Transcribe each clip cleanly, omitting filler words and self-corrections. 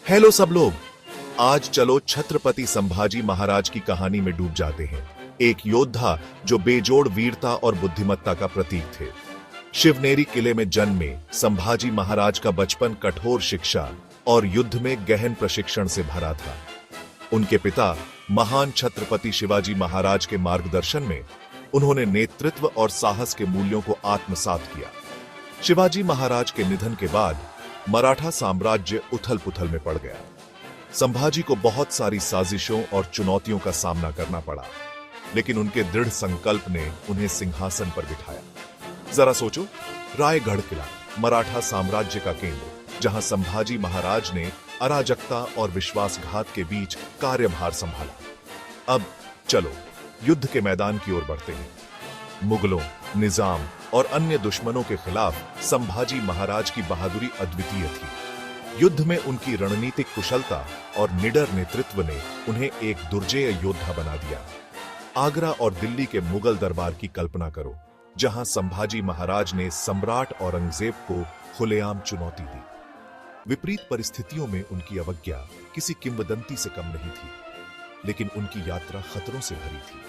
Hello सब लोग। आज चलो छत्रपति संभाजी महाराज की कहानी में डूब जाते हैं। एक योद्धा जो बेजोड़ वीरता और बुद्धिमत्ता का प्रतीक थे। शिवनेरी किले में जन्मे संभाजी महाराज का बचपन कठोर शिक्षा और युद्ध में गहन प्रशिक्षण से भरा था। उनके पिता महान छत्रपति शिवाजी महाराज के मार्गदर्शन में उन्होंने नेतृत्व और साहस के मूल्यों को आत्मसात किया। शिवाजी महाराज के निधन के बाद मराठा साम्राज्य उथल-पुथल में पड़ गया। संभाजी को बहुत सारी साजिशों और चुनौतियों का सामना करना पड़ा, लेकिन उनके दृढ़ संकल्प ने उन्हें सिंहासन पर बिठाया। जरा सोचो, रायगढ़ किला, मराठा साम्राज्य का केंद्र, जहां संभाजी महाराज ने अराजकता और विश्वासघात के बीच कार्यभार संभाला। अब चलो युद्ध के मैदान की ओर बढ़ते हैं। मुगलों, निजाम और अन्य दुश्मनों के खिलाफ संभाजी महाराज की बहादुरी अद्वितीय थी। युद्ध में उनकी रणनीतिक कुशलता और निडर नेतृत्व ने उन्हें एक दुर्जेय योद्धा बना दिया। आगरा और दिल्ली के मुगल दरबार की कल्पना करो, जहां संभाजी महाराज ने सम्राट औरंगजेब को खुलेआम चुनौती दी। विपरीत परिस्थितियों में उनकी अवज्ञा किसी किंवदंती से कम नहीं थी, लेकिन उनकी यात्रा खतरों से भरी थी।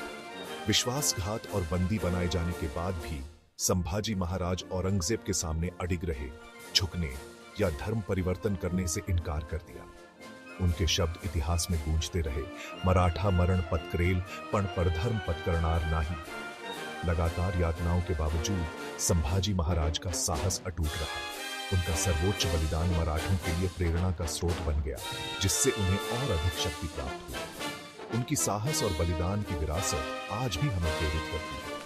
विश्वासघात और बंदी बनाए जाने के बाद भी संभाजी महाराज औरंगजेब के सामने अडिग रहे, झुकने या धर्म परिवर्तन करने से इनकार कर दिया। उनके शब्द इतिहास में गूंजते रहे, मराठा मरण पत्करेल पण पर धर्म पत्करनार नाही। लगातार यातनाओं के बावजूद संभाजी महाराज का साहस अटूट रहा। उनका सर्वोच्च बलिदान मराठों के लिए प्रेरणा का स्रोत बन गया, जिससे उन्हें और अधिक शक्ति प्राप्त हुई। उनकी साहस और बलिदान की विरासत आज भी हमें प्रेरित करती है।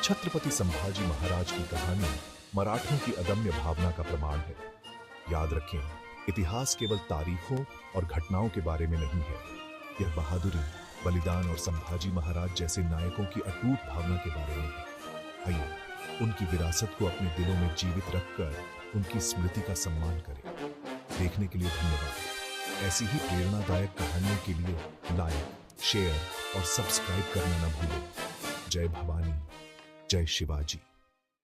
छत्रपति संभाजी महाराज की कहानी मराठों की अदम्य भावना का प्रमाण है। याद रखें, इतिहास केवल तारीखों और घटनाओं के बारे में नहीं है, यह बहादुरी, बलिदान और संभाजी महाराज जैसे नायकों की अटूट भावना के बारे में है। आइए उनकी विरासत को अपने दिलों में जीवित रखकर उनकी स्मृति का सम्मान करें। देखने के लिए धन्यवाद। ऐसी ही प्रेरणादायक कहानियों के लिए लाइक, शेयर और सब्सक्राइब करना न भूलें। जय भवानी, जय शिवाजी।